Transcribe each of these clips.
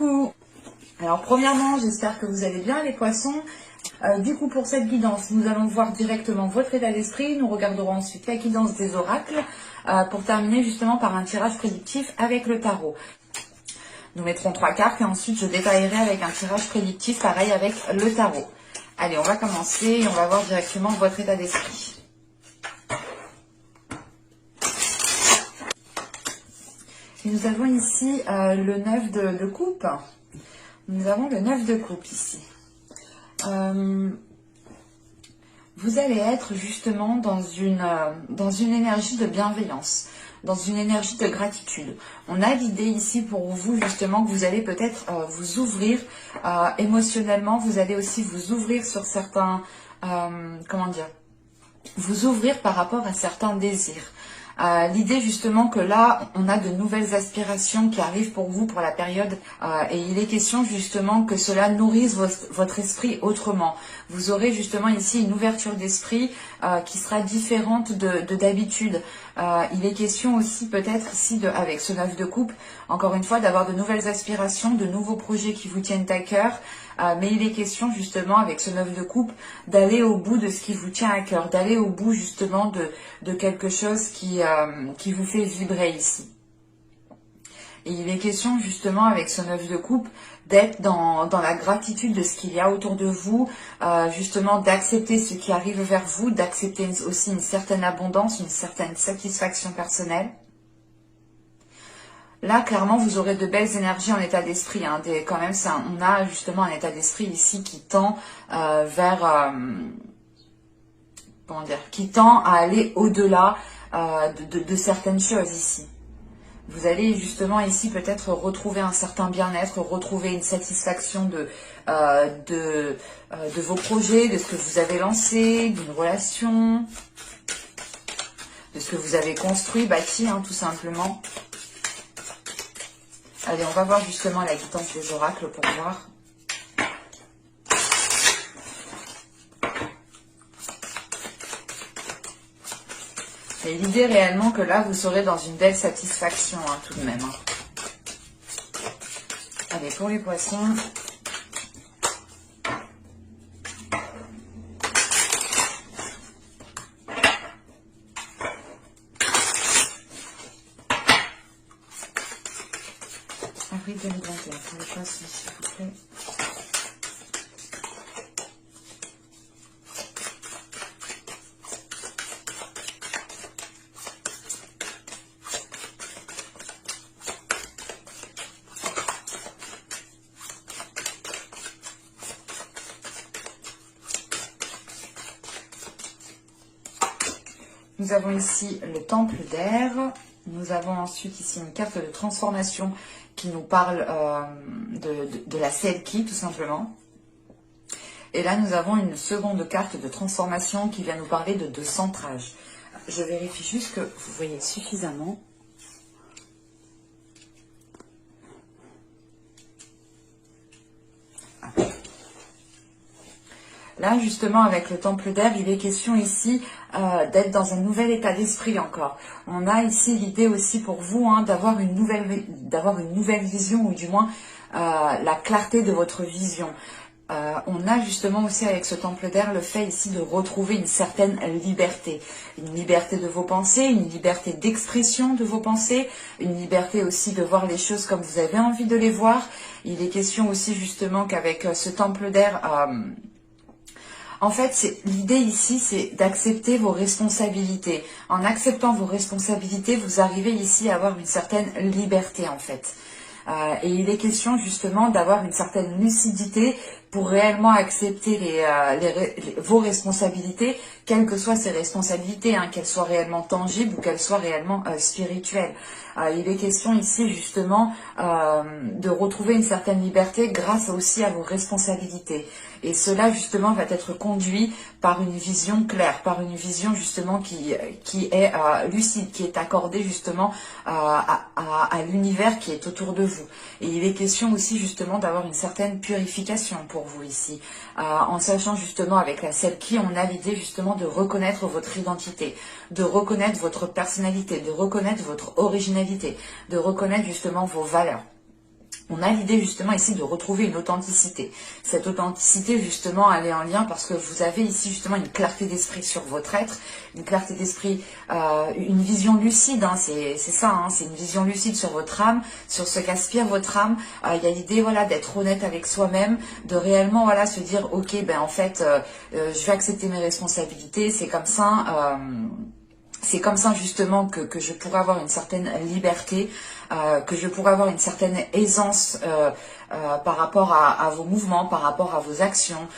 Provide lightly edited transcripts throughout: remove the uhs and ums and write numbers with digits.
Coucou. Alors premièrement, j'espère que vous allez bien les poissons. Du coup, pour cette guidance, nous allons voir directement votre état d'esprit. Nous regarderons ensuite la guidance des oracles pour terminer justement par un tirage prédictif avec le tarot. Nous mettrons 3 cartes et ensuite je détaillerai avec un tirage prédictif pareil avec le tarot. Allez, on va commencer et on va voir directement votre état d'esprit. Et nous avons ici le 9 de coupe. Nous avons le 9 de coupe ici. Vous allez être justement dans une énergie de bienveillance, dans une énergie de gratitude. On a l'idée ici pour vous justement que vous allez peut-être vous ouvrir émotionnellement, vous allez aussi vous ouvrir sur certains, vous ouvrir par rapport à certains désirs. L'idée justement que là, on a de nouvelles aspirations qui arrivent pour vous pour la période et il est question justement que cela nourrisse votre esprit autrement. Vous aurez justement ici une ouverture d'esprit qui sera différente de d'habitude. Il est question aussi peut-être ici, avec ce 9 de coupe, encore une fois, d'avoir de nouvelles aspirations, de nouveaux projets qui vous tiennent à cœur. Mais il est question justement avec ce 9 de coupe d'aller au bout de ce qui vous tient à cœur, d'aller au bout justement de quelque chose qui vous fait vibrer ici. Et il est question justement avec ce 9 de coupe d'être dans la gratitude de ce qu'il y a autour de vous, justement d'accepter ce qui arrive vers vous, d'accepter aussi une certaine abondance, une certaine satisfaction personnelle. Là, clairement, vous aurez de belles énergies en état d'esprit. Hein, quand même, on a justement un état d'esprit ici qui tend vers... qui tend à aller au-delà de certaines choses ici. Vous allez justement ici peut-être retrouver un certain bien-être, retrouver une satisfaction de vos projets, de ce que vous avez lancé, d'une relation, de ce que vous avez construit, bâti, hein, tout simplement. Allez, on va voir justement la guidance des oracles pour voir. Et l'idée réellement que là, vous serez dans une belle satisfaction, hein, tout de même. Hein. Allez, pour les poissons. Avril 2021, pour les poissons, s'il vous plaît. Nous avons ici le temple d'air. Nous avons ensuite ici une carte de transformation qui nous parle de la Selkie, tout simplement. Et là, nous avons une seconde carte de transformation qui vient nous parler de centrage. Je vérifie juste que vous voyez suffisamment. Là, justement, avec le temple d'air, il est question ici d'être dans un nouvel état d'esprit encore. On a ici l'idée aussi pour vous hein, d'avoir une nouvelle vision, ou du moins la clarté de votre vision. On a justement aussi avec ce temple d'air le fait ici de retrouver une certaine liberté. Une liberté de vos pensées, une liberté d'expression de vos pensées, une liberté aussi de voir les choses comme vous avez envie de les voir. Il est question aussi justement qu'avec ce temple d'air... En fait, l'idée ici, c'est d'accepter vos responsabilités. En acceptant vos responsabilités, vous arrivez ici à avoir une certaine liberté, en fait. Et il est question justement d'avoir une certaine lucidité pour réellement accepter vos responsabilités, quelles que soient ces responsabilités, hein, qu'elles soient réellement tangibles ou qu'elles soient réellement spirituelles. Il est question ici justement de retrouver une certaine liberté grâce aussi à vos responsabilités. Et cela justement va être conduit par une vision claire, par une vision justement qui est lucide, qui est accordée justement à l'univers qui est autour de vous. Et il est question aussi justement d'avoir une certaine purification pour vous ici. En sachant justement avec la Selkie, on a l'idée justement de reconnaître votre identité, de reconnaître votre personnalité, de reconnaître votre originalité, de reconnaître justement vos valeurs. On a l'idée justement ici de retrouver une authenticité. Cette authenticité justement elle est en lien parce que vous avez ici justement une clarté d'esprit sur votre être, une clarté d'esprit, une vision lucide, hein, c'est ça, hein, c'est une vision lucide sur votre âme, sur ce qu'aspire votre âme. Il y a l'idée voilà d'être honnête avec soi-même, de réellement voilà se dire ok ben en fait je vais accepter mes responsabilités, c'est comme ça. C'est comme ça justement que je pourrais avoir une certaine liberté, que je pourrais avoir une certaine aisance par rapport à vos mouvements, par rapport à vos actions.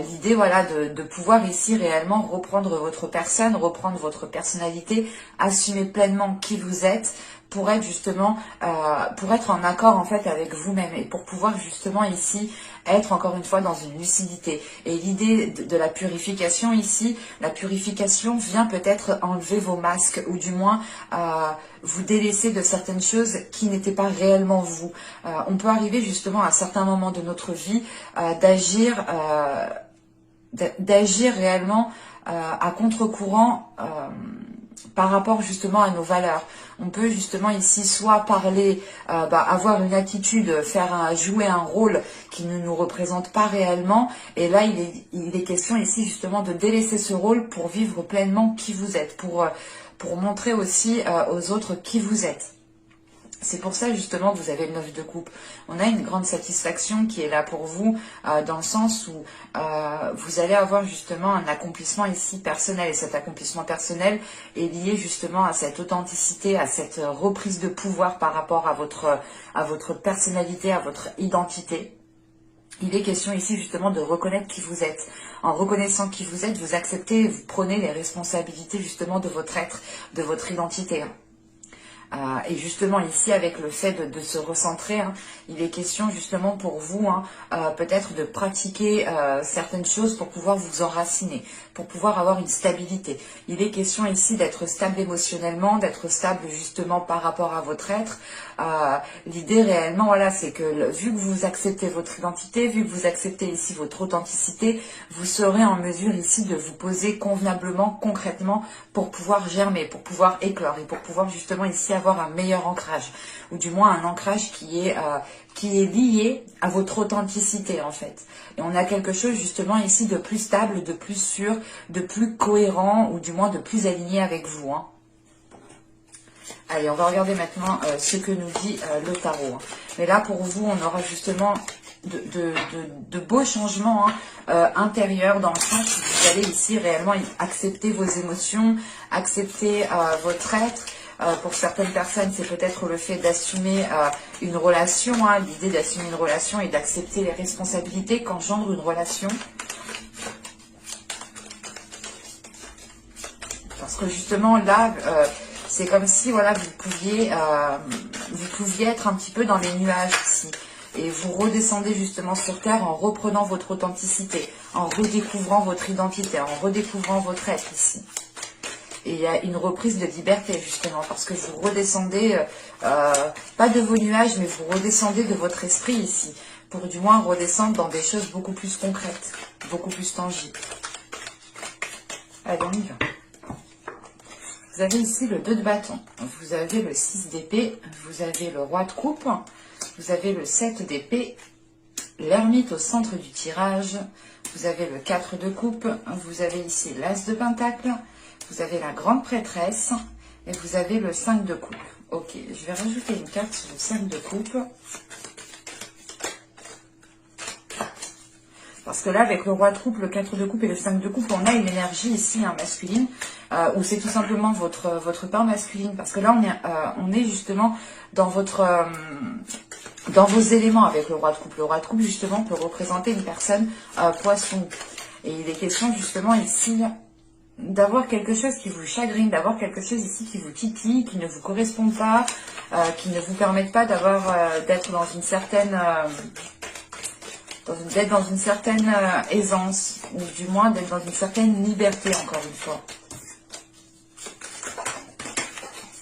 L'idée voilà de pouvoir ici réellement reprendre votre personne, reprendre votre personnalité, assumer pleinement qui vous êtes, pour être justement, pour être en accord en fait avec vous-même et pour pouvoir justement ici être encore une fois dans une lucidité. Et l'idée de la purification ici, la purification vient peut-être enlever vos masques ou du moins vous délaisser de certaines choses qui n'étaient pas réellement vous. On peut arriver justement à certains moments de notre vie d'agir réellement à contre-courant par rapport justement à nos valeurs. On peut justement ici soit parler, avoir une attitude, jouer un rôle qui ne nous représente pas réellement. Et là, il est question ici justement de délaisser ce rôle pour vivre pleinement qui vous êtes, pour montrer aussi aux autres qui vous êtes. C'est pour ça justement que vous avez le 9 de coupe. On a une grande satisfaction qui est là pour vous dans le sens où vous allez avoir justement un accomplissement ici personnel. Et cet accomplissement personnel est lié justement à cette authenticité, à cette reprise de pouvoir par rapport à votre personnalité, à votre identité. Il est question ici justement de reconnaître qui vous êtes. En reconnaissant qui vous êtes, vous acceptez, vous prenez les responsabilités justement de votre être, de votre identité. Et justement ici avec le fait de se recentrer, hein, il est question justement pour vous peut-être de pratiquer certaines choses pour pouvoir vous enraciner, pour pouvoir avoir une stabilité. Il est question ici d'être stable émotionnellement, d'être stable justement par rapport à votre être. L'idée réellement voilà c'est que vu que vous acceptez votre identité, vu que vous acceptez ici votre authenticité, vous serez en mesure ici de vous poser convenablement, concrètement pour pouvoir germer, pour pouvoir éclore et pour pouvoir justement ici avoir un meilleur ancrage, ou du moins un ancrage qui est lié à votre authenticité en fait. Et on a quelque chose justement ici de plus stable, de plus sûr, de plus cohérent, ou du moins de plus aligné avec vous. Hein. Allez, on va regarder maintenant ce que nous dit le tarot. Hein. Mais là pour vous, on aura justement de beaux changements intérieurs, dans le sens où vous allez ici réellement accepter vos émotions, accepter votre être. Pour certaines personnes, c'est peut-être le fait d'assumer une relation, l'idée d'assumer une relation et d'accepter les responsabilités qu'engendre une relation. Parce que justement là, c'est comme si voilà, vous pouviez être un petit peu dans les nuages ici. Et vous redescendez justement sur Terre en reprenant votre authenticité, en redécouvrant votre identité, en redécouvrant votre être ici. Et il y a une reprise de liberté justement, parce que vous redescendez, pas de vos nuages, mais vous redescendez de votre esprit ici, pour du moins redescendre dans des choses beaucoup plus concrètes, beaucoup plus tangibles. Allez, on y va. Vous avez ici le 2 de bâton, vous avez le 6 d'épée, vous avez le roi de coupe, vous avez le 7 d'épée, l'ermite au centre du tirage, vous avez le 4 de coupe, vous avez ici l'as de pentacle, vous avez la grande prêtresse et vous avez le 5 de coupe. Ok, je vais rajouter une carte sur le 5 de coupe. Parce que là, avec le roi de coupe, le 4 de coupe et le 5 de coupe, on a une énergie ici masculine, où c'est tout simplement votre part masculine. Parce que là, on est justement dans dans vos éléments avec le roi de coupe. Le roi de coupe, justement, peut représenter une personne poisson. Et il est question, justement, ici, d'avoir quelque chose qui vous chagrine, d'avoir quelque chose ici qui vous titille, qui ne vous correspond pas, qui ne vous permette pas d'être dans une certaine... d'être dans une certaine aisance, ou du moins d'être dans une certaine liberté, encore une fois.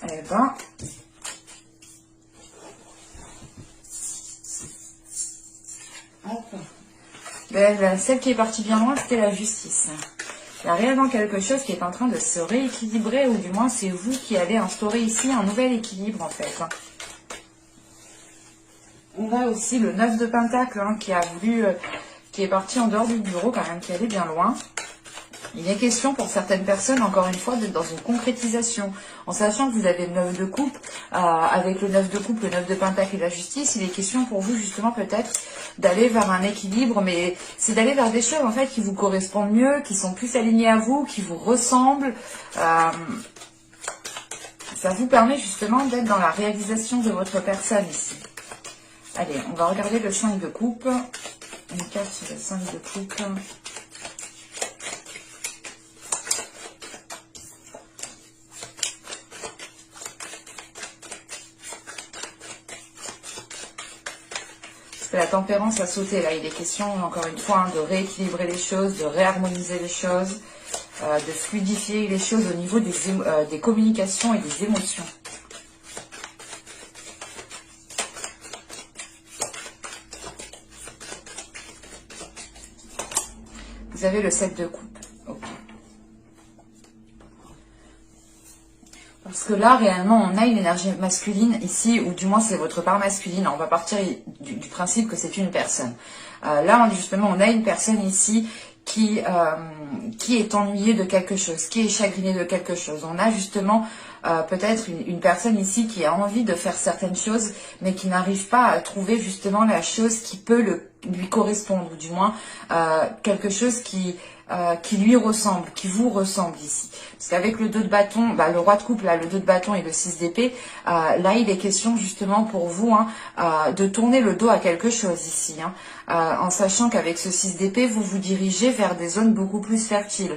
Eh ben... Ben, celle qui est partie bien loin, c'était la justice. Il y a réellement quelque chose qui est en train de se rééquilibrer, ou du moins c'est vous qui allez instaurer ici un nouvel équilibre, en fait. on a aussi le 9 de Pentacle hein, qui a voulu, qui est parti en dehors du bureau quand même, qui allait bien loin. Il est question pour certaines personnes, encore une fois, d'être dans une concrétisation. En sachant que vous avez le 9 de coupe, avec le 9 de coupe, le 9 de pentacle et la justice, il est question pour vous justement peut-être d'aller vers un équilibre, mais c'est d'aller vers des choses en fait qui vous correspondent mieux, qui sont plus alignées à vous, qui vous ressemblent. Ça vous permet justement d'être dans la réalisation de votre personne ici. Allez, on va regarder le 5 de coupe. Une carte sur le 5 de coupe. La tempérance a sauté, là il est question encore une fois de rééquilibrer les choses, de réharmoniser les choses, de fluidifier les choses au niveau des communications et des émotions. Vous avez le 7 de coupe. Okay. Parce que là, réellement, on a une énergie masculine ici, ou du moins c'est votre part masculine. On va partir du principe que c'est une personne. Là, justement, on a une personne ici qui est ennuyée de quelque chose, qui est chagrinée de quelque chose. On a justement peut-être une personne ici qui a envie de faire certaines choses, mais qui n'arrive pas à trouver justement la chose qui peut lui correspondre, ou du moins quelque chose qui lui ressemble, qui vous ressemble ici. Parce qu'avec le 2 de bâton, le roi de coupe, là, le 2 de bâton et le 6 d'épée, là, il est question justement pour vous de tourner le dos à quelque chose ici. En sachant qu'avec ce 6 d'épée, vous vous dirigez vers des zones beaucoup plus fertiles.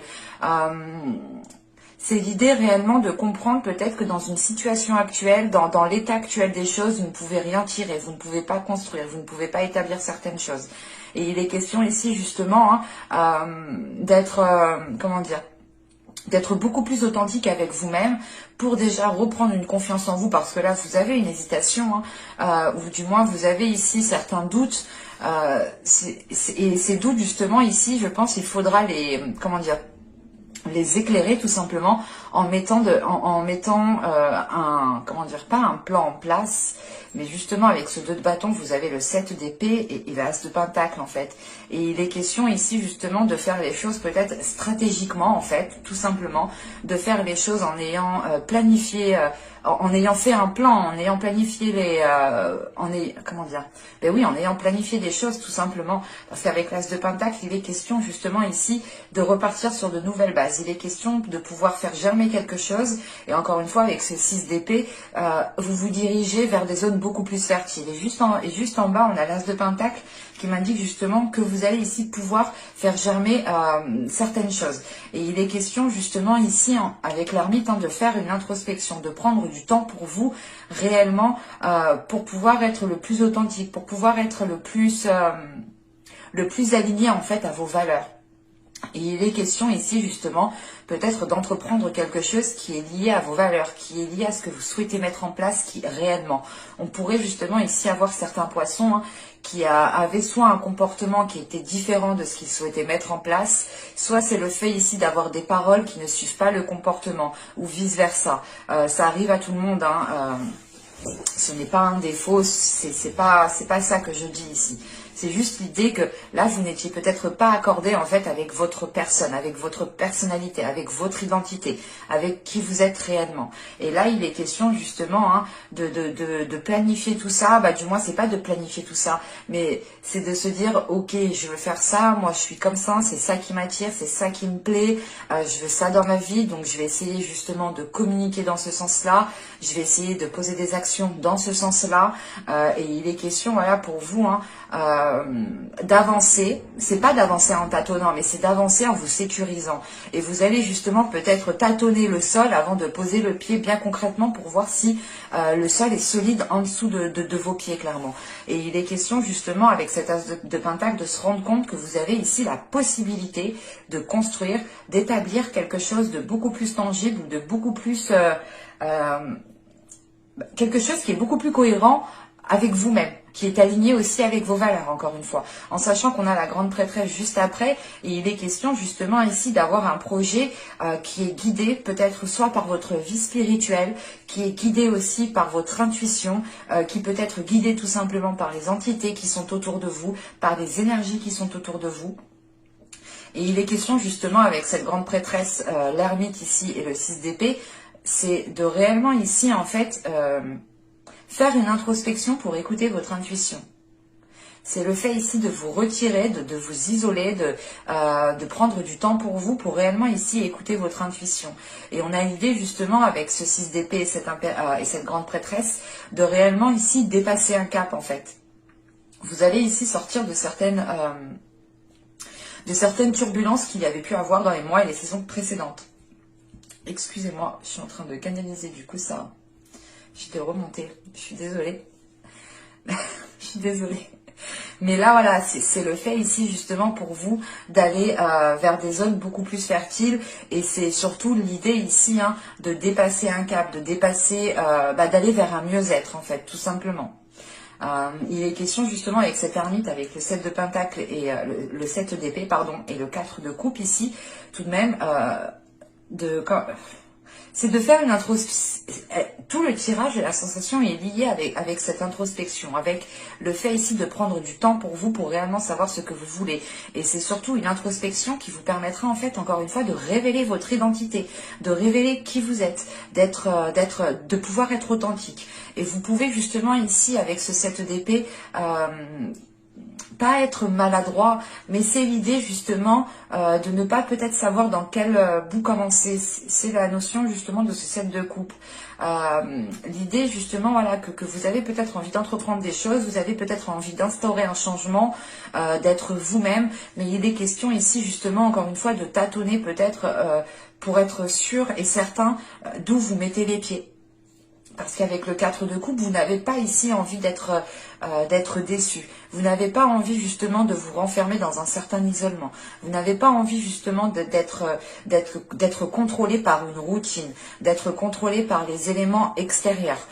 C'est l'idée réellement de comprendre peut-être que dans une situation actuelle, dans l'état actuel des choses, vous ne pouvez rien tirer, vous ne pouvez pas construire, vous ne pouvez pas établir certaines choses. Et il est question ici justement d'être, d'être beaucoup plus authentique avec vous-même pour déjà reprendre une confiance en vous, parce que là vous avez une hésitation, ou du moins vous avez ici certains doutes, et ces doutes justement ici, je pense, il faudra les éclairer tout simplement en mettant pas un plan en place, mais justement avec ce 2 de bâton, vous avez le 7 d'épée et l'as de pentacle en fait. Et il est question ici justement de faire les choses peut-être stratégiquement en fait, tout simplement, de faire les choses en ayant planifié, en ayant fait un plan, en ayant planifié en ayant planifié des choses tout simplement, parce qu'avec l'as de pentacle, il est question justement ici de repartir sur de nouvelles bases. Il est question de pouvoir faire germer quelque chose, et encore une fois avec ce 6 d'épée, vous vous dirigez vers des zones beaucoup plus fertiles. Et juste en bas, on a l'as de pentacle qui m'indique justement que vous allez ici pouvoir faire germer certaines choses. Et il est question justement ici, avec l'ermite, de faire une introspection, de prendre du temps pour vous réellement, pour pouvoir être le plus authentique, pour pouvoir être le plus aligné en fait à vos valeurs. Et il est question ici justement peut-être d'entreprendre quelque chose qui est lié à vos valeurs, qui est lié à ce que vous souhaitez mettre en place, qui réellement. On pourrait justement ici avoir certains poissons qui avaient soit un comportement qui était différent de ce qu'ils souhaitaient mettre en place, soit c'est le fait ici d'avoir des paroles qui ne suivent pas le comportement, ou vice versa. Ça arrive à tout le monde, ce n'est pas un défaut, c'est pas ça que je dis ici. C'est juste l'idée que là, vous n'étiez peut-être pas accordé en fait avec votre personne, avec votre personnalité, avec votre identité, avec qui vous êtes réellement. Et là, il est question justement de planifier tout ça. Du moins, c'est pas de planifier tout ça, mais c'est de se dire, ok, je veux faire ça, moi je suis comme ça, c'est ça qui m'attire, c'est ça qui me plaît, je veux ça dans ma vie, donc je vais essayer justement de communiquer dans ce sens-là, je vais essayer de poser des actions dans ce sens-là, et il est question, voilà, pour vous, d'avancer, c'est pas d'avancer en tâtonnant, mais c'est d'avancer en vous sécurisant. Et vous allez justement peut-être tâtonner le sol avant de poser le pied bien concrètement pour voir si le sol est solide en dessous de vos pieds clairement. Et il est question justement avec cet as de pentacle de se rendre compte que vous avez ici la possibilité de construire, d'établir quelque chose de beaucoup plus tangible, de beaucoup plus quelque chose qui est beaucoup plus cohérent avec vous-même, qui est aligné aussi avec vos valeurs, encore une fois. En sachant qu'on a la grande prêtresse juste après, et il est question justement ici d'avoir un projet qui est guidé peut-être soit par votre vie spirituelle, qui est guidé aussi par votre intuition, qui peut être guidé tout simplement par les entités qui sont autour de vous, par les énergies qui sont autour de vous. Et il est question justement avec cette grande prêtresse, l'ermite ici et le 6 d'épée, c'est de réellement ici en fait faire une introspection pour écouter votre intuition. C'est le fait ici de vous retirer, de vous isoler, de prendre du temps pour vous, pour réellement ici écouter votre intuition. Et on a l'idée justement avec ce 6 d'épée et cette grande prêtresse, de réellement ici dépasser un cap en fait. Vous allez ici sortir de certaines turbulences qu'il y avait pu avoir dans les mois et les saisons précédentes. Excusez-moi, je suis en train de canaliser du coup ça. J'étais remontée, je suis désolée. Je suis désolée. Mais là, voilà, c'est le fait ici justement pour vous d'aller vers des zones beaucoup plus fertiles. Et c'est surtout l'idée ici de dépasser un cap, de dépasser, d'aller vers un mieux-être en fait, tout simplement. Il est question justement avec cette ermite, avec le 7 de pentacle et le 7 d'épée, pardon, et le 4 de coupe ici, tout de même, c'est de faire une introspection. Tout le tirage et la sensation est lié avec cette introspection, avec le fait ici de prendre du temps pour vous, pour réellement savoir ce que vous voulez. Et c'est surtout une introspection qui vous permettra en fait, encore une fois, de révéler votre identité, de révéler qui vous êtes, de pouvoir être authentique. Et vous pouvez justement ici, avec ce 7 d'épée, pas être maladroit, mais c'est l'idée justement de ne pas peut-être savoir dans quel bout commencer. C'est la notion justement de ce 7 de coupe. L'idée justement voilà que vous avez peut-être envie d'entreprendre des choses, vous avez peut-être envie d'instaurer un changement, d'être vous-même, mais il est question ici justement encore une fois de tâtonner peut-être pour être sûr et certain d'où vous mettez les pieds. Parce qu'avec le 4 de coupe, vous n'avez pas ici envie d'être déçu. Vous n'avez pas envie justement de vous renfermer dans un certain isolement. Vous n'avez pas envie justement d'être contrôlé par une routine, d'être contrôlé par les éléments extérieurs.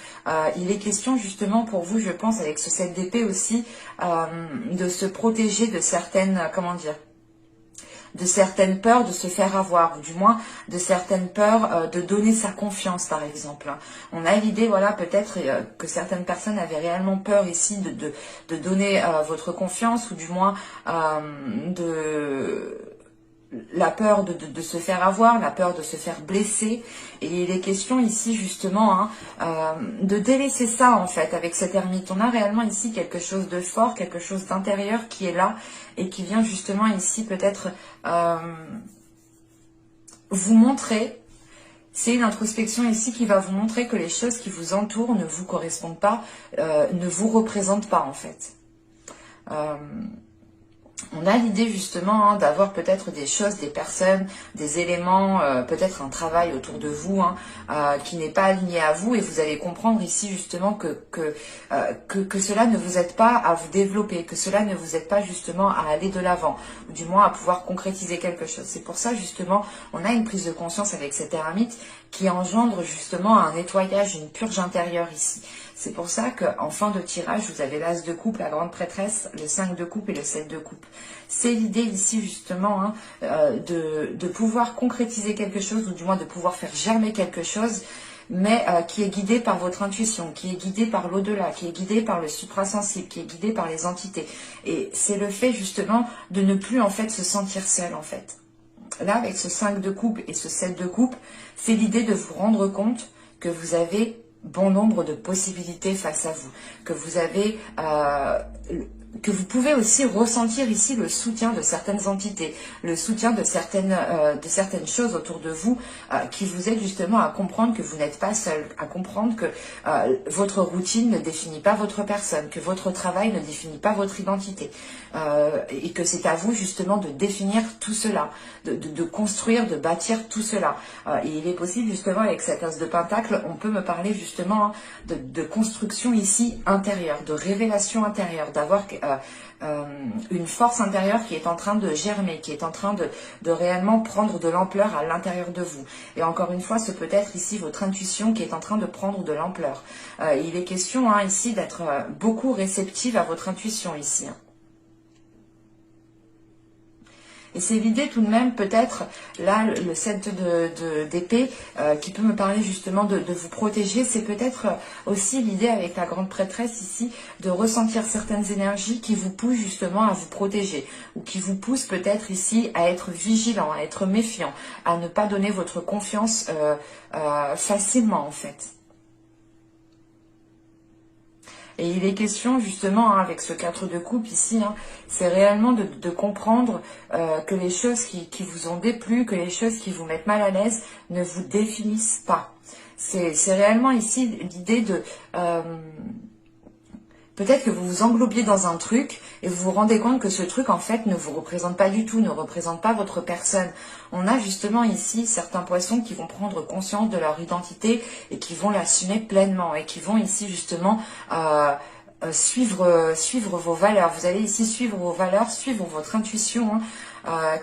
Il est question justement pour vous, je pense, avec ce 7 d'épée aussi, de se protéger de certaines, de certaines peurs de se faire avoir, ou du moins de certaines peurs de donner sa confiance, par exemple. On a l'idée, voilà, peut-être que certaines personnes avaient réellement peur ici de donner votre confiance, ou du moins la peur de se faire avoir, la peur de se faire blesser. Et il est question ici justement de délaisser ça en fait avec cette ermite. On a réellement ici quelque chose de fort, quelque chose d'intérieur qui est là et qui vient justement ici peut-être vous montrer. C'est une introspection ici qui va vous montrer que les choses qui vous entourent ne vous correspondent pas, ne vous représentent pas en fait. On a l'idée justement d'avoir peut-être des choses, des personnes, des éléments, peut-être un travail autour de vous qui n'est pas aligné à vous, et vous allez comprendre ici justement que cela ne vous aide pas à vous développer, que cela ne vous aide pas justement à aller de l'avant, ou du moins à pouvoir concrétiser quelque chose. C'est pour ça justement on a une prise de conscience avec cette ermite qui engendre justement un nettoyage, une purge intérieure ici. C'est pour ça qu'en fin de tirage, vous avez l'As de coupe, la grande prêtresse, le 5 de coupe et le 7 de coupe. C'est l'idée ici justement de pouvoir concrétiser quelque chose, ou du moins de pouvoir faire germer quelque chose, mais qui est guidé par votre intuition, qui est guidé par l'au-delà, qui est guidé par le suprasensible, qui est guidé par les entités. Et c'est le fait justement de ne plus en fait se sentir seul en fait. Là, avec ce 5 de coupe et ce 7 de coupe, c'est l'idée de vous rendre compte que vous avez bon nombre de possibilités face à vous, que vous avez que vous pouvez aussi ressentir ici le soutien de certaines entités, le soutien de certaines choses autour de vous qui vous aident justement à comprendre que vous n'êtes pas seul, à comprendre que votre routine ne définit pas votre personne, que votre travail ne définit pas votre identité, et que c'est à vous justement de définir tout cela, de construire, de bâtir tout cela. Et il est possible justement avec cet as de pentacle, on peut me parler justement de construction ici intérieure, de révélation intérieure, d'avoir une force intérieure qui est en train de germer, qui est en train de réellement prendre de l'ampleur à l'intérieur de vous. Et encore une fois, ce peut être ici votre intuition qui est en train de prendre de l'ampleur. Il est question ici d'être beaucoup réceptive à votre intuition ici. Et c'est l'idée tout de même, peut-être, là, le 7 d'épée, qui peut me parler justement de vous protéger, c'est peut-être aussi l'idée avec la grande prêtresse ici, de ressentir certaines énergies qui vous poussent justement à vous protéger, ou qui vous poussent peut-être ici à être vigilant, à être méfiant, à ne pas donner votre confiance facilement en fait. Et il est question justement, avec ce 4 de coupe ici, c'est réellement de comprendre que les choses qui vous ont déplu, que les choses qui vous mettent mal à l'aise ne vous définissent pas. C'est réellement ici l'idée de... peut-être que vous vous englobiez dans un truc et vous vous rendez compte que ce truc en fait ne vous représente pas du tout, ne représente pas votre personne. On a justement ici certains poissons qui vont prendre conscience de leur identité et qui vont l'assumer pleinement et qui vont ici justement suivre vos valeurs. Vous allez ici suivre vos valeurs, suivre votre intuition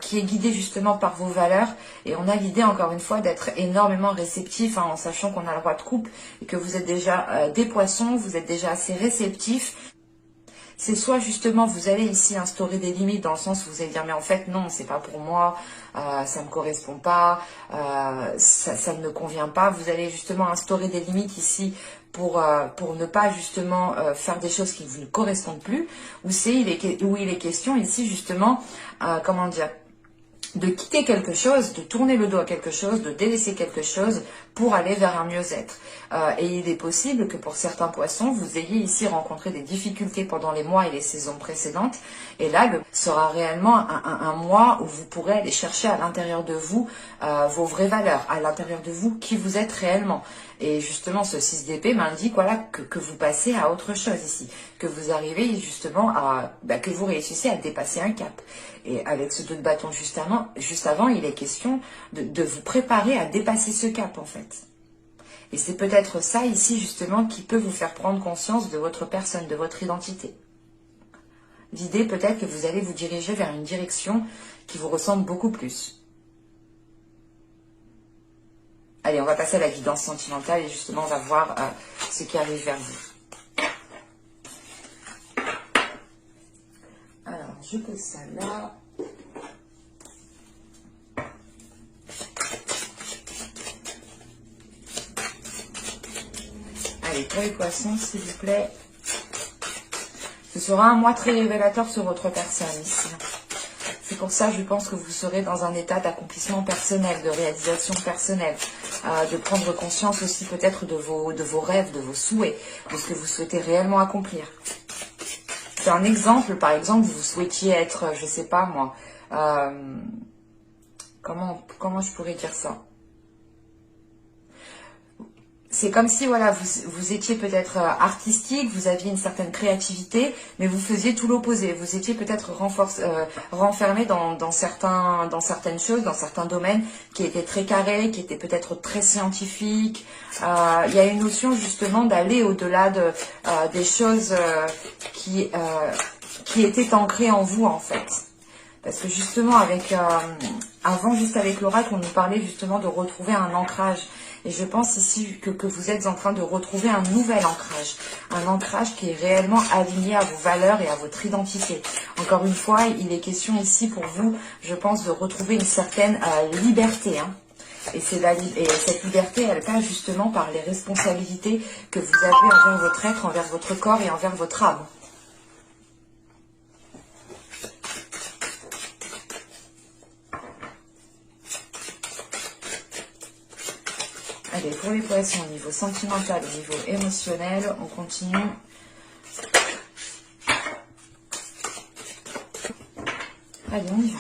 qui est guidée justement par vos valeurs. Et on a l'idée encore une fois d'être énormément réceptif en sachant qu'on a le roi de coupe et que vous êtes déjà des poissons, vous êtes déjà assez réceptif. C'est soit justement vous allez ici instaurer des limites dans le sens où vous allez dire mais en fait non, c'est pas pour moi, ça me correspond pas, ça ne me convient pas. Vous allez justement instaurer des limites ici pour ne pas justement faire des choses qui vous ne correspondent plus. Où il est question ici justement, comment dire, de quitter quelque chose, de tourner le dos à quelque chose, de délaisser quelque chose pour aller vers un mieux-être. Et il est possible que pour certains poissons, vous ayez ici rencontré des difficultés pendant les mois et les saisons précédentes. Et là, sera réellement un mois où vous pourrez aller chercher à l'intérieur de vous vos vraies valeurs, à l'intérieur de vous qui vous êtes réellement. Et justement, ce 6 d'épée m'indique voilà, que vous passez à autre chose ici, que vous arrivez justement à... que vous réussissez à dépasser un cap. Et avec ce 2 de bâton juste avant, il est question de vous préparer à dépasser ce cap en fait. Et c'est peut-être ça ici justement qui peut vous faire prendre conscience de votre personne, de votre identité. L'idée peut-être que vous allez vous diriger vers une direction qui vous ressemble beaucoup plus. Allez, on va passer à la guidance sentimentale et justement on va voir ce qui arrive vers vous. Alors, je pose ça là. Allez, pour les poissons, s'il vous plaît. Ce sera un mois très révélateur sur votre personne ici. C'est pour ça, je pense que vous serez dans un état d'accomplissement personnel, de réalisation personnelle, de prendre conscience aussi peut-être de vos rêves, de vos souhaits, de ce que vous souhaitez réellement accomplir. C'est un exemple, par exemple, vous souhaitiez être, je sais pas moi, comment je pourrais dire ça? C'est comme si voilà, vous étiez peut-être artistique, vous aviez une certaine créativité, mais vous faisiez tout l'opposé. Vous étiez peut-être renfermé dans certaines choses, dans certains domaines qui étaient très carrés, qui étaient peut-être très scientifiques. Il y a une notion justement d'aller au-delà des choses qui étaient ancrées en vous en fait. Parce que justement, avant, juste avec l'oracle, on nous parlait justement de retrouver un ancrage. Et je pense ici que vous êtes en train de retrouver un nouvel ancrage. Un ancrage qui est réellement aligné à vos valeurs et à votre identité. Encore une fois, il est question ici pour vous, je pense, de retrouver une certaine liberté. Et cette liberté, elle passe justement par les responsabilités que vous avez envers votre être, envers votre corps et envers votre âme. Allez, pour les poissons, au niveau sentimental, au niveau émotionnel, on continue. Allez, on y va.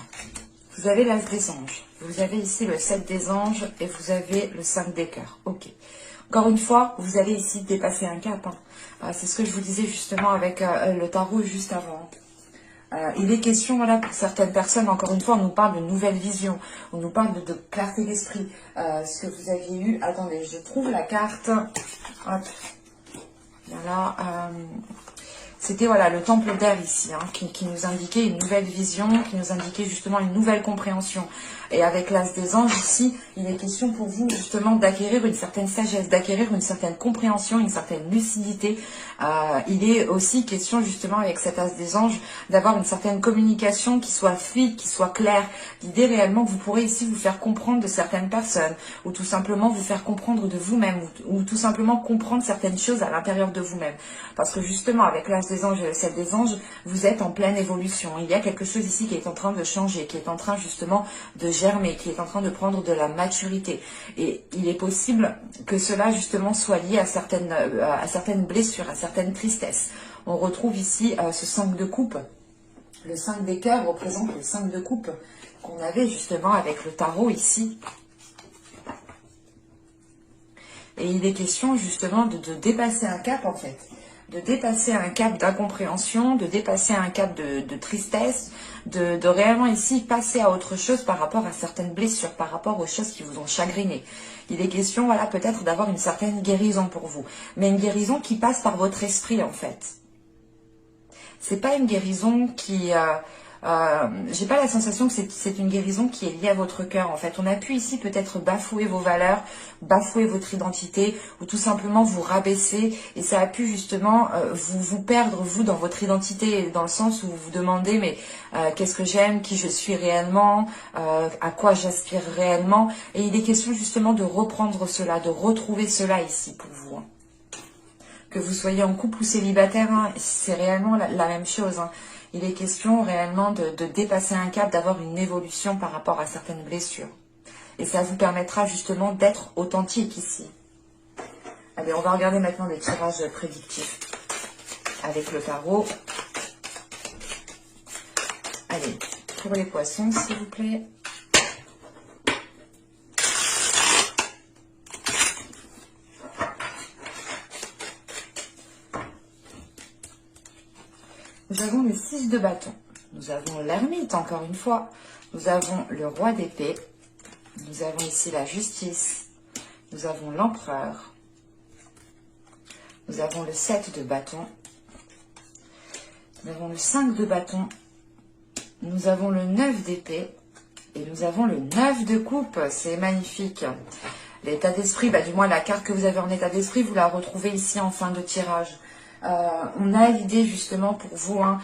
Vous avez l'as des anges. Vous avez ici le 7 des anges et vous avez le 5 des cœurs. Ok. Encore une fois, vous allez ici dépasser un cap. C'est ce que je vous disais justement avec le tarot juste avant. Il est question, voilà, pour certaines personnes, encore une fois, on nous parle de nouvelle vision, on nous parle de clarté d'esprit. Ce que vous aviez eu, attendez, je trouve la carte, hop, voilà, C'était voilà le temple d'air ici, hein, qui nous indiquait une nouvelle vision, qui nous indiquait justement une nouvelle compréhension. Et avec l'as des anges ici, il est question pour vous justement d'acquérir une certaine sagesse, d'acquérir une certaine compréhension, une certaine lucidité. Il est aussi question justement avec cet as des anges d'avoir une certaine communication qui soit fluide, qui soit claire. L'idée réellement que vous pourrez ici vous faire comprendre de certaines personnes, ou tout simplement vous faire comprendre de vous-même, ou tout simplement comprendre certaines choses à l'intérieur de vous-même. Parce que justement avec l'as des anges et le 7 des anges, vous êtes en pleine évolution. Il y a quelque chose ici qui est en train de changer, qui est en train justement de germer, qui est en train de prendre de la maturité. Et il est possible que cela justement soit lié à certaines blessures, à certaines tristesses. On retrouve ici ce 5 de coupe. Le 5 des cœurs représente le 5 de coupe qu'on avait justement avec le tarot ici. Et il est question justement de dépasser un cap en fait. De dépasser un cap d'incompréhension, de dépasser un cap de tristesse, de réellement ici passer à autre chose par rapport à certaines blessures, par rapport aux choses qui vous ont chagriné. Il est question, voilà, peut-être d'avoir une certaine guérison pour vous, mais une guérison qui passe par votre esprit en fait. C'est pas une guérison qui... j'ai pas la sensation que c'est une guérison qui est liée à votre cœur en fait. On a pu ici peut-être bafouer vos valeurs, bafouer votre identité ou tout simplement vous rabaisser et ça a pu justement vous perdre vous dans votre identité dans le sens où vous vous demandez mais qu'est-ce que j'aime, qui je suis réellement, à quoi j'aspire réellement et il est question justement de reprendre cela, de retrouver cela ici pour vous. Hein. Que vous soyez en couple ou célibataire, hein, c'est réellement la même chose. Hein. Il est question réellement de dépasser un cap, d'avoir une évolution par rapport à certaines blessures. Et ça vous permettra justement d'être authentique ici. Allez, on va regarder maintenant les tirages prédictifs avec le tarot. Allez, pour les poissons, s'il vous plaît. Nous avons le 6 de bâton, nous avons l'ermite encore une fois, nous avons le roi d'épée, nous avons ici la justice, nous avons l'empereur, nous avons le 7 de bâton, nous avons le 5 de bâton, nous avons le 9 d'épée et nous avons le 9 de coupe, c'est magnifique. L'état d'esprit, du moins la carte que vous avez en état d'esprit, vous la retrouvez ici en fin de tirage. On a l'idée justement pour vous hein,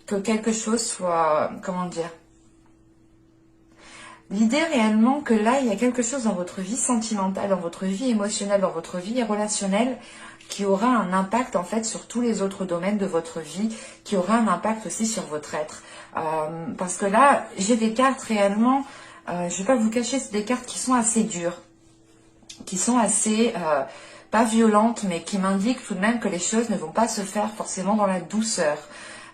que quelque chose soit, comment dire, l'idée réellement que là il y a quelque chose dans votre vie sentimentale, dans votre vie émotionnelle, dans votre vie relationnelle qui aura un impact en fait sur tous les autres domaines de votre vie, qui aura un impact aussi sur votre être. Parce que là j'ai des cartes réellement, je ne vais pas vous cacher, c'est des cartes qui sont assez dures, qui sont assez... pas violente, mais qui m'indique tout de même que les choses ne vont pas se faire forcément dans la douceur.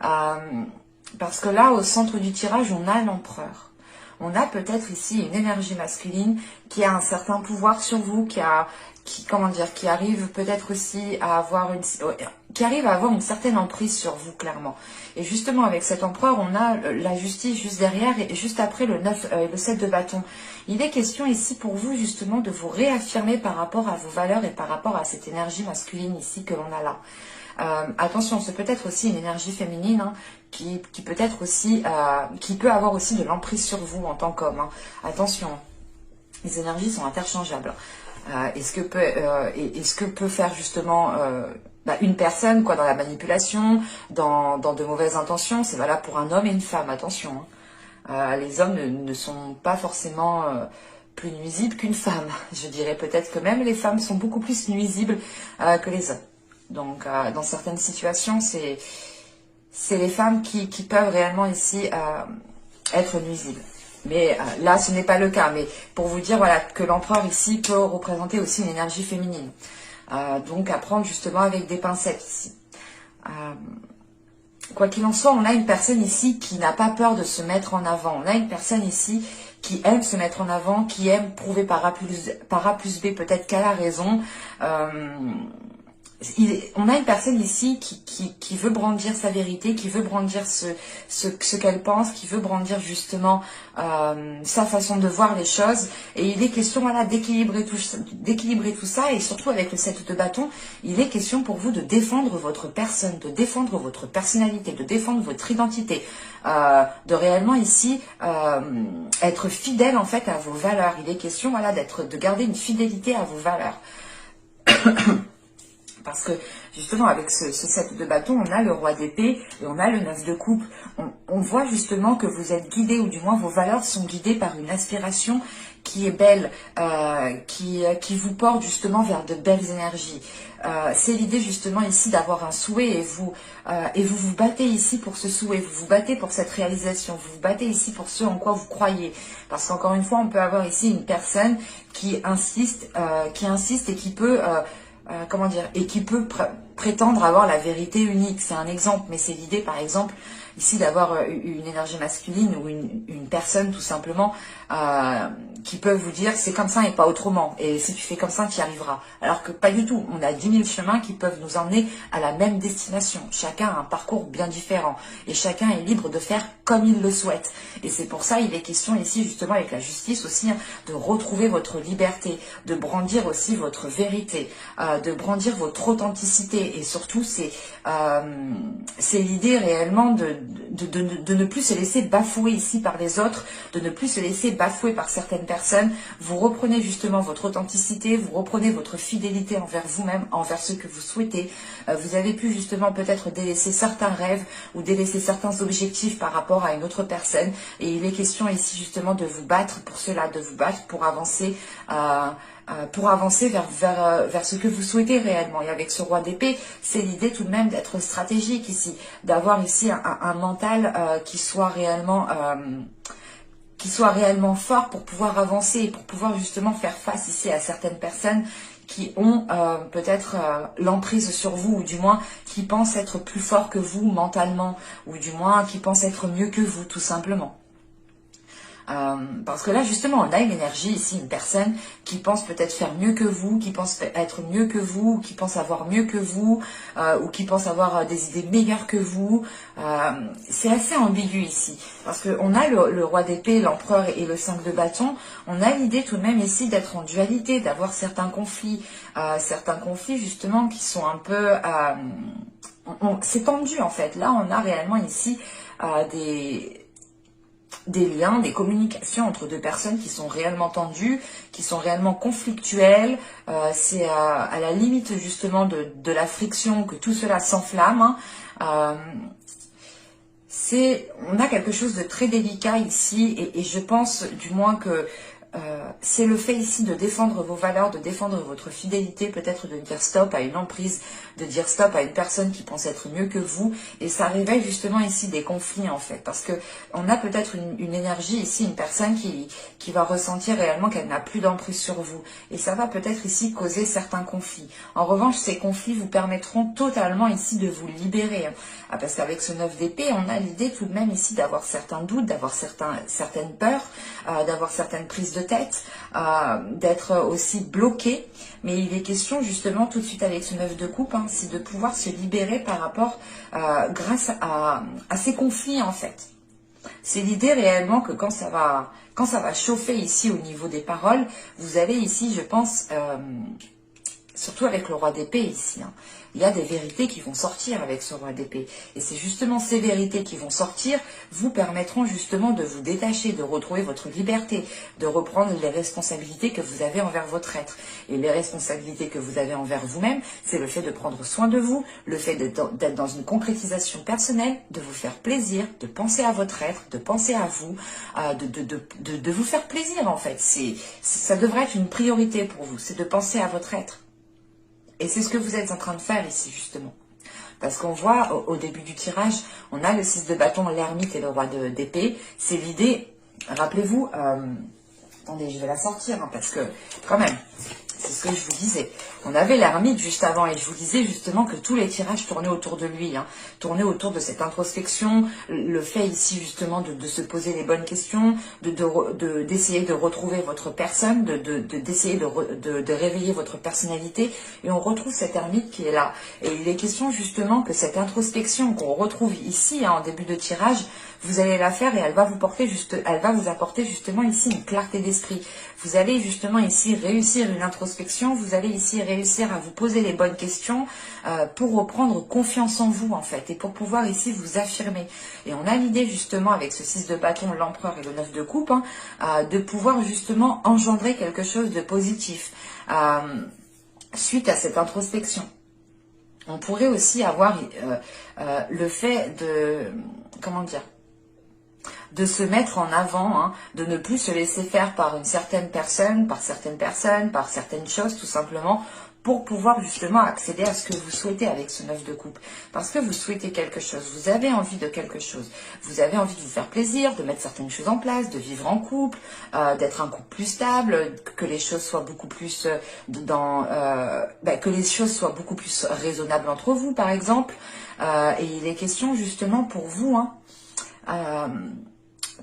Parce que là, au centre du tirage, on a l'empereur. On a peut-être ici une énergie masculine qui a un certain pouvoir sur vous, qui arrive peut-être aussi à avoir une certaine emprise sur vous, clairement. Et justement, avec cet empereur, on a la justice juste derrière et juste après le 7 de bâton. Il est question ici pour vous, justement, de vous réaffirmer par rapport à vos valeurs et par rapport à cette énergie masculine ici que l'on a là. Attention, c'est peut-être aussi une énergie féminine hein, qui peut être aussi, qui peut avoir aussi de l'emprise sur vous en tant qu'homme. Hein. Attention, les énergies sont interchangeables. Et ce que peut faire justement une personne dans la manipulation, dans de mauvaises intentions, c'est valable pour un homme et une femme, attention. Hein. Les hommes ne sont pas forcément plus nuisibles qu'une femme. Je dirais peut-être que même les femmes sont beaucoup plus nuisibles que les hommes. Donc dans certaines situations, c'est les femmes qui peuvent réellement ici être nuisibles. Mais là, ce n'est pas le cas. Mais pour vous dire voilà, que l'empereur ici peut représenter aussi une énergie féminine. Donc à prendre justement avec des pincettes ici. Quoi qu'il en soit, on a une personne ici qui n'a pas peur de se mettre en avant. On a une personne ici qui aime se mettre en avant, qui aime prouver par A plus B peut-être qu'elle a raison. on a une personne ici qui veut brandir sa vérité, qui veut brandir ce qu'elle pense, qui veut brandir justement sa façon de voir les choses. Et il est question, voilà, d'équilibrer tout ça. Et surtout avec le 7 de bâton, il est question pour vous de défendre votre personne, de défendre votre personnalité, de défendre votre identité. De réellement ici être fidèle en fait à vos valeurs. Il est question, voilà, de garder une fidélité à vos valeurs. Parce que justement avec ce 7 de bâton, on a le roi d'épée et on a le 9 de coupe. On voit justement que vous êtes guidé, ou du moins vos valeurs sont guidées par une aspiration qui est belle, qui vous porte justement vers de belles énergies. C'est l'idée justement ici d'avoir un souhait et vous vous battez ici pour ce souhait, vous vous battez pour cette réalisation, vous vous battez ici pour ce en quoi vous croyez. Parce qu'encore une fois, on peut avoir ici une personne qui insiste et qui peut... comment dire, et qui peut prétendre avoir la vérité unique. C'est un exemple, mais c'est l'idée, par exemple, ici d'avoir une énergie masculine ou une personne tout simplement qui peut vous dire c'est comme ça et pas autrement. Et si tu fais comme ça, tu y arriveras. Alors que pas du tout. On a 10 000 chemins qui peuvent nous emmener à la même destination. Chacun a un parcours bien différent et chacun est libre de faire comme il le souhaite. Et c'est pour ça il est question ici justement avec la justice aussi de retrouver votre liberté, de brandir aussi votre vérité, de brandir votre authenticité. Et surtout c'est l'idée réellement de ne plus se laisser bafouer ici par les autres, de ne plus se laisser bafouer par certaines personnes. Vous reprenez justement votre authenticité, vous reprenez votre fidélité envers vous-même, envers ce que vous souhaitez. Vous avez pu justement peut-être délaisser certains rêves ou délaisser certains objectifs par rapport à une autre personne. Et il est question ici justement de vous battre pour cela, de vous battre pour avancer vers ce que vous souhaitez réellement. Et avec ce roi d'épée, c'est l'idée tout de même d'être stratégique ici, d'avoir ici un mental qui soit réellement fort pour pouvoir avancer et pour pouvoir justement faire face ici à certaines personnes qui ont peut-être l'emprise sur vous, ou du moins qui pensent être plus forts que vous mentalement, ou du moins qui pensent être mieux que vous tout simplement. Parce que là justement on a une énergie ici, une personne qui pense peut-être faire mieux que vous, qui pense être mieux que vous, qui pense avoir mieux que vous, ou qui pense avoir des idées meilleures que vous. C'est assez ambigu ici, parce qu'on a le roi d'épée, l'empereur et le 5 de bâton. On a l'idée tout de même ici d'être en dualité, d'avoir certains conflits justement qui sont un peu... c'est tendu en fait. Là on a réellement ici des liens, des communications entre deux personnes qui sont réellement tendues, qui sont réellement conflictuelles. C'est à la limite justement de la friction que tout cela s'enflamme. On a quelque chose de très délicat ici, et je pense du moins que c'est le fait ici de défendre vos valeurs, de défendre votre fidélité, peut-être de dire stop à une emprise, de dire stop à une personne qui pense être mieux que vous, et ça réveille justement ici des conflits en fait, parce que on a peut-être une énergie ici, une personne qui va ressentir réellement qu'elle n'a plus d'emprise sur vous, et ça va peut-être ici causer certains conflits. En revanche, ces conflits vous permettront totalement ici de vous libérer, parce qu'avec ce 9 d'épée, on a l'idée tout de même ici d'avoir certains doutes, d'avoir certaines peurs, d'avoir certaines prises de tête, d'être aussi bloqué, mais il est question justement tout de suite avec ce 9 de coupe, c'est de pouvoir se libérer par rapport, grâce à ces conflits en fait. C'est l'idée réellement que quand ça va chauffer ici au niveau des paroles, vous allez ici, je pense, surtout avec le roi d'épée ici, il y a des vérités qui vont sortir avec ce roi d'épée. Et c'est justement ces vérités qui vont sortir vous permettront justement de vous détacher, de retrouver votre liberté, de reprendre les responsabilités que vous avez envers votre être. Et les responsabilités que vous avez envers vous-même, c'est le fait de prendre soin de vous, le fait d'être dans une concrétisation personnelle, de vous faire plaisir, de penser à votre être, de penser à vous, de vous faire plaisir en fait. Ça devrait être une priorité pour vous, c'est de penser à votre être. Et c'est ce que vous êtes en train de faire ici, justement. Parce qu'on voit, au début du tirage, on a le 6 de bâton, l'ermite et le roi d'épée. C'est l'idée, rappelez-vous, attendez, je vais la sortir, parce que, quand même, C'est ce que je vous disais. On avait l'ermite juste avant et je vous disais justement que tous les tirages tournaient autour de lui, hein, tournaient autour de cette introspection, le fait ici justement de se poser les bonnes questions, d'essayer de retrouver votre personne, d'essayer de réveiller votre personnalité, et on retrouve cet ermite qui est là. Et il est question justement que cette introspection qu'on retrouve ici, hein, en début de tirage, vous allez la faire et elle va vous apporter justement ici une clarté d'esprit. Vous allez justement ici réussir une introspection, vous allez ici réussir à vous poser les bonnes questions pour reprendre confiance en vous en fait et pour pouvoir ici vous affirmer. Et on a l'idée justement avec ce 6 de bâton, l'empereur et le 9 de coupe, hein, de pouvoir justement engendrer quelque chose de positif suite à cette introspection. On pourrait aussi avoir le fait de, comment dire, de se mettre en avant, hein, de ne plus se laisser faire par certaines personnes, par certaines choses tout simplement, pour pouvoir justement accéder à ce que vous souhaitez avec ce 9 de coupe. Parce que vous souhaitez quelque chose, vous avez envie de quelque chose, vous avez envie de vous faire plaisir, de mettre certaines choses en place, de vivre en couple, d'être un couple plus stable, que les choses soient beaucoup plus que les choses soient beaucoup plus raisonnables entre vous par exemple. Et il est question justement pour vous, hein,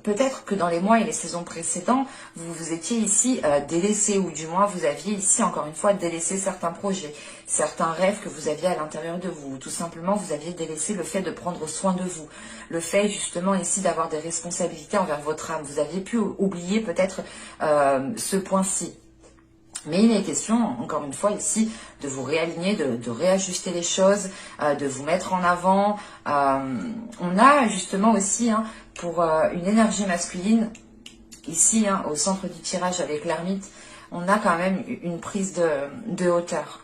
peut-être que dans les mois et les saisons précédents, vous étiez ici délaissé, ou du moins vous aviez ici encore une fois délaissé certains projets, certains rêves que vous aviez à l'intérieur de vous, ou tout simplement vous aviez délaissé le fait de prendre soin de vous, le fait justement ici d'avoir des responsabilités envers votre âme. Vous aviez pu oublier peut-être ce point-ci. Mais il est question, encore une fois, ici, de vous réaligner, de réajuster les choses, de vous mettre en avant. On a justement aussi, hein, pour une énergie masculine, ici, hein, au centre du tirage avec l'ermite, on a quand même une prise de hauteur.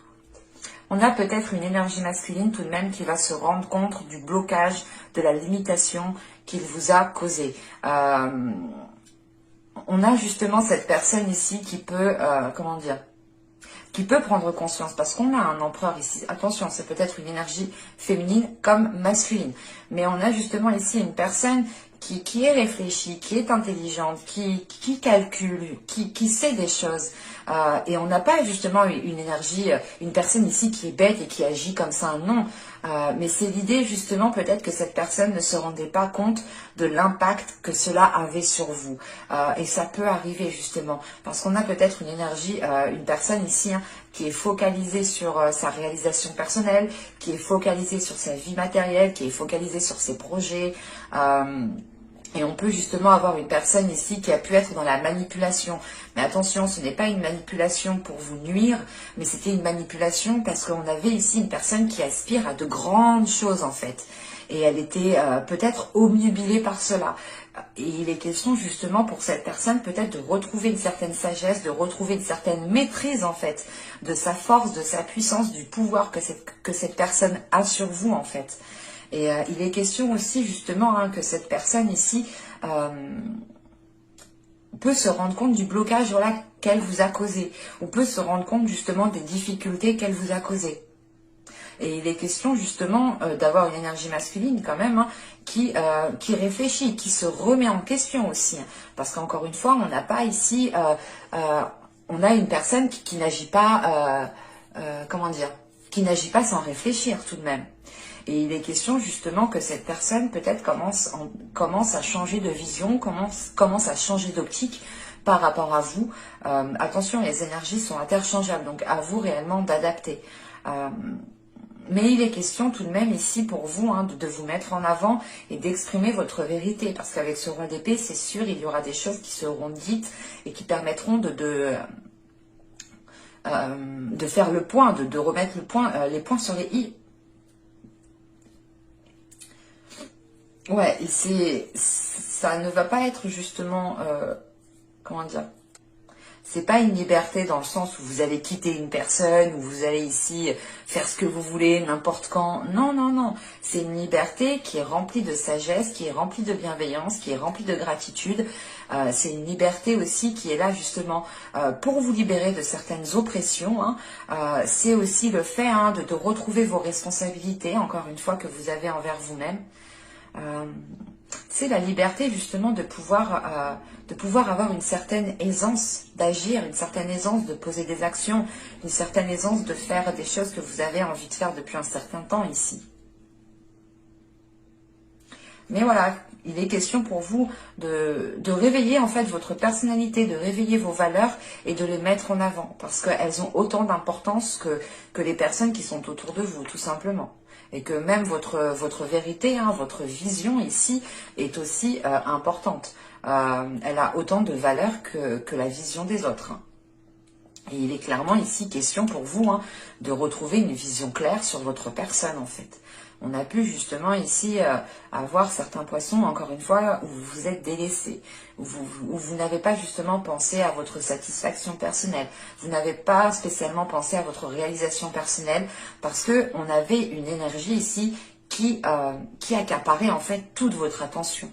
On a peut-être une énergie masculine tout de même qui va se rendre compte du blocage, de la limitation qu'il vous a causé. On a justement cette personne ici qui peut, comment dire, qui peut prendre conscience, parce qu'on a un empereur ici. Attention, c'est peut-être une énergie féminine comme masculine, mais on a justement ici une personne qui est réfléchie, qui est intelligente, qui calcule, qui sait des choses. Et on n'a pas justement une énergie, une personne ici qui est bête et qui agit comme ça, non. Mais c'est l'idée justement peut-être que cette personne ne se rendait pas compte de l'impact que cela avait sur vous. Et ça peut arriver justement, parce qu'on a peut-être une énergie, une personne ici, hein, qui est focalisée sur sa réalisation personnelle, qui est focalisée sur sa vie matérielle, qui est focalisée sur ses projets. Et on peut justement avoir une personne ici qui a pu être dans la manipulation. Mais attention, ce n'est pas une manipulation pour vous nuire, mais c'était une manipulation parce qu'on avait ici une personne qui aspire à de grandes choses en fait. Et elle était peut-être obnubilée par cela. Et il est question justement pour cette personne peut-être de retrouver une certaine sagesse, de retrouver une certaine maîtrise en fait, de sa force, de sa puissance, du pouvoir que cette personne a sur vous en fait. Et il est question aussi justement, hein, que cette personne ici peut se rendre compte du blocage, voilà, qu'elle vous a causé, ou peut se rendre compte justement des difficultés qu'elle vous a causées. Et il est question justement d'avoir une énergie masculine quand même, hein, qui réfléchit, qui se remet en question aussi. Hein, parce qu'encore une fois, on n'a pas ici, on a une personne qui n'agit pas, comment dire, qui n'agit pas sans réfléchir tout de même. Et il est question justement que cette personne peut-être commence à changer de vision, commence à changer d'optique par rapport à vous. Attention, les énergies sont interchangeables, donc à vous réellement d'adapter. Mais il est question tout de même ici pour vous, hein, de vous mettre en avant et d'exprimer votre vérité. Parce qu'avec ce roi d'épée, c'est sûr, il y aura des choses qui seront dites et qui permettront de faire le point, de remettre les points sur les i. Ouais, ça ne va pas être justement, comment dire, c'est pas une liberté dans le sens où vous allez quitter une personne, où vous allez ici faire ce que vous voulez, n'importe quand. Non, non, non. C'est une liberté qui est remplie de sagesse, qui est remplie de bienveillance, qui est remplie de gratitude. C'est une liberté aussi qui est là justement pour vous libérer de certaines oppressions. Hein. C'est aussi le fait, hein, de retrouver vos responsabilités, encore une fois, que vous avez envers vous-même. C'est la liberté justement de pouvoir avoir une certaine aisance d'agir, une certaine aisance de poser des actions, une certaine aisance de faire des choses que vous avez envie de faire depuis un certain temps ici. Mais voilà, il est question pour vous de réveiller en fait votre personnalité, de réveiller vos valeurs et de les mettre en avant. Parce qu'elles ont autant d'importance que les personnes qui sont autour de vous, tout simplement. Et que même votre vérité, hein, votre vision ici est aussi importante. Elle a autant de valeur que la vision des autres. Hein. Et il est clairement ici question pour vous hein, de retrouver une vision claire sur votre personne en fait. On a pu justement ici avoir certains poissons, encore une fois, où vous vous êtes délaissés, où vous n'avez pas justement pensé à votre satisfaction personnelle, vous n'avez pas spécialement pensé à votre réalisation personnelle, parce que on avait une énergie ici qui accaparait en fait toute votre attention.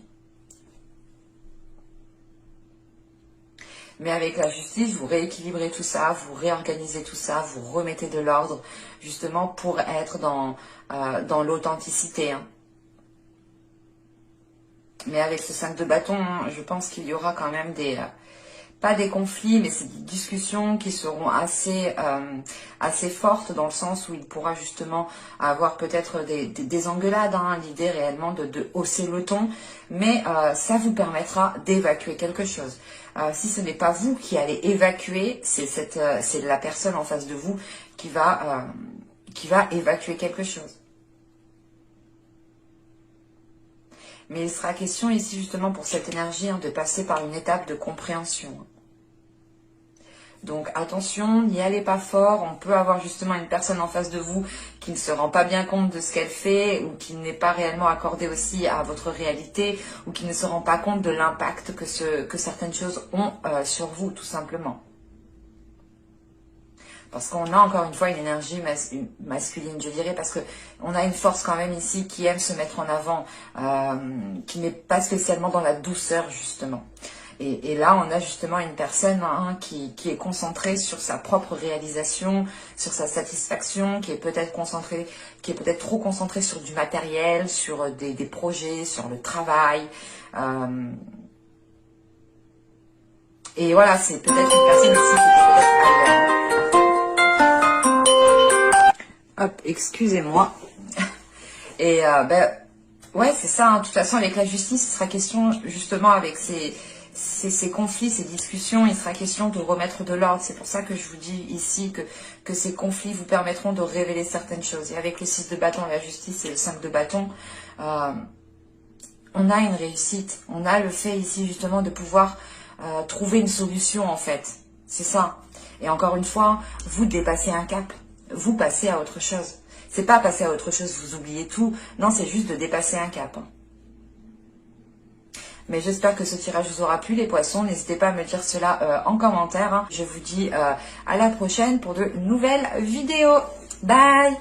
Mais avec la justice, vous rééquilibrez tout ça, vous réorganisez tout ça, vous remettez de l'ordre, justement pour être dans l'authenticité. Hein. Mais avec ce 5 de bâton, hein, je pense qu'il y aura quand même pas des conflits, mais c'est des discussions qui seront assez fortes dans le sens où il pourra justement avoir peut-être des engueulades, hein, l'idée réellement de hausser le ton, mais ça vous permettra d'évacuer quelque chose. Si ce n'est pas vous qui allez évacuer, c'est la personne en face de vous qui va évacuer quelque chose. Mais il sera question ici justement pour cette énergie hein, de passer par une étape de compréhension. Donc attention, n'y allez pas fort, on peut avoir justement une personne en face de vous qui ne se rend pas bien compte de ce qu'elle fait ou qui n'est pas réellement accordée aussi à votre réalité ou qui ne se rend pas compte de l'impact que certaines choses ont sur vous tout simplement. Parce qu'on a encore une fois une énergie masculine, je dirais, parce qu'on a une force quand même ici qui aime se mettre en avant, qui n'est pas spécialement dans la douceur justement. Et là, on a justement une personne hein, qui est concentrée sur sa propre réalisation, sur sa satisfaction, qui est peut-être trop concentrée sur du matériel, sur des projets, sur le travail. Et voilà, c'est peut-être une personne ici qui est peut-être ailleurs. Hop, excusez-moi. Et ouais, c'est ça. Hein. De toute façon, avec la justice, il sera question justement avec ces conflits, ces discussions, il sera question de remettre de l'ordre. C'est pour ça que je vous dis ici que ces conflits vous permettront de révéler certaines choses. Et avec le 6 de bâton et la justice et le 5 de bâton, on a une réussite. On a le fait ici justement de pouvoir trouver une solution en fait. C'est ça. Et encore une fois, vous dépassez un cap. Vous passez à autre chose. C'est pas passer à autre chose, vous oubliez tout. Non, c'est juste de dépasser un cap. Mais j'espère que ce tirage vous aura plu, les poissons. N'hésitez pas à me dire cela en commentaire. Hein. Je vous dis à la prochaine pour de nouvelles vidéos. Bye!